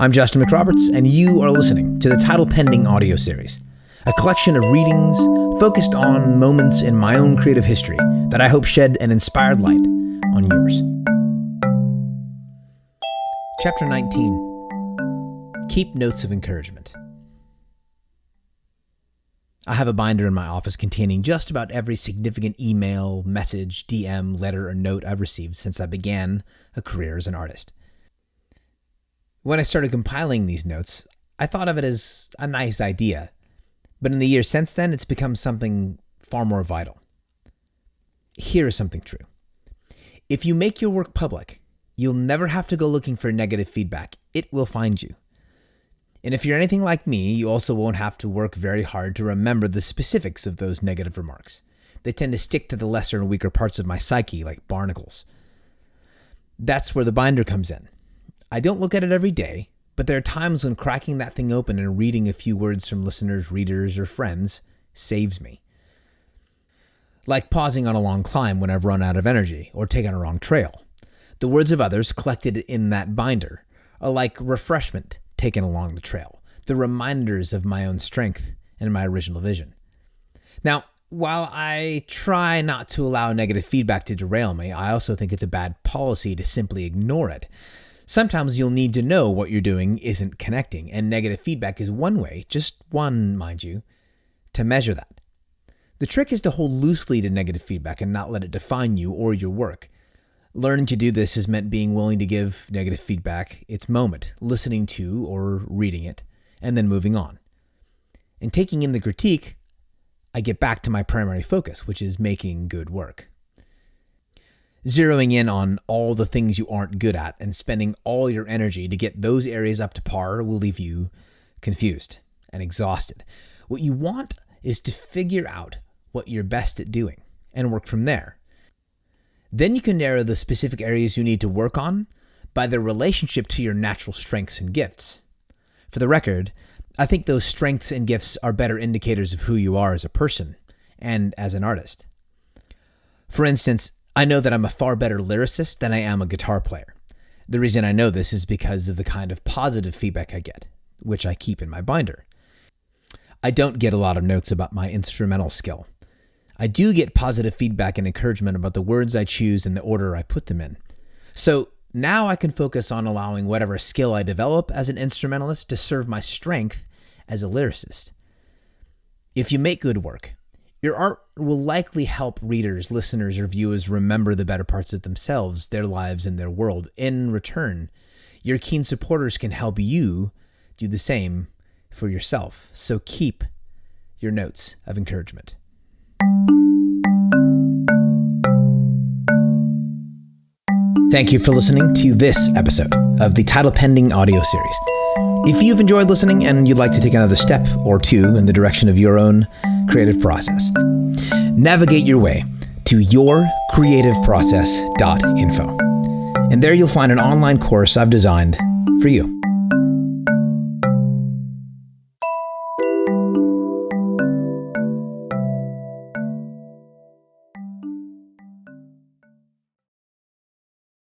I'm Justin McRoberts, and you are listening to the Title Pending audio series, a collection of readings focused on moments in my own creative history that I hope shed an inspired light on yours. Chapter 19. Keep Notes of Encouragement. I have a binder in my office containing just about every significant email, message, DM, letter, or note I've received since I began a career as an artist. When I started compiling these notes, I thought of it as a nice idea, but in the years since then, it's become something far more vital. Here is something true. If you make your work public, you'll never have to go looking for negative feedback. It will find you. And if you're anything like me, you also won't have to work very hard to remember the specifics of those negative remarks. They tend to stick to the lesser and weaker parts of my psyche, like barnacles. That's where the binder comes in. I don't look at it every day, but there are times when cracking that thing open and reading a few words from listeners, readers, or friends saves me. Like pausing on a long climb when I've run out of energy or taken a wrong trail. The words of others collected in that binder are like refreshment taken along the trail, the reminders of my own strength and my original vision. Now, while I try not to allow negative feedback to derail me, I also think it's a bad policy to simply ignore it. Sometimes you'll need to know what you're doing isn't connecting, and negative feedback is one way, just one, mind you, to measure that. The trick is to hold loosely to negative feedback and not let it define you or your work. Learning to do this has meant being willing to give negative feedback its moment, listening to or reading it, and then moving on. In taking in the critique, I get back to my primary focus, which is making good work. Zeroing in on all the things you aren't good at and spending all your energy to get those areas up to par will leave you confused and exhausted. What you want is to figure out what you're best at doing and work from there. Then you can narrow the specific areas you need to work on by their relationship to your natural strengths and gifts. For the record, I think those strengths and gifts are better indicators of who you are as a person and as an artist. For instance, I know that I'm a far better lyricist than I am a guitar player. The reason I know this is because of the kind of positive feedback I get, which I keep in my binder. I don't get a lot of notes about my instrumental skill. I do get positive feedback and encouragement about the words I choose and the order I put them in. So now I can focus on allowing whatever skill I develop as an instrumentalist to serve my strength as a lyricist. If you make good work, your art will likely help readers, listeners, or viewers remember the better parts of themselves, their lives, and their world. In return, your keen supporters can help you do the same for yourself. So keep your notes of encouragement. Thank you for listening to this episode of the Title Pending audio series. If you've enjoyed listening and you'd like to take another step or two in the direction of your own creative process, navigate your way to yourcreativeprocess.info. And there you'll find an online course I've designed for you.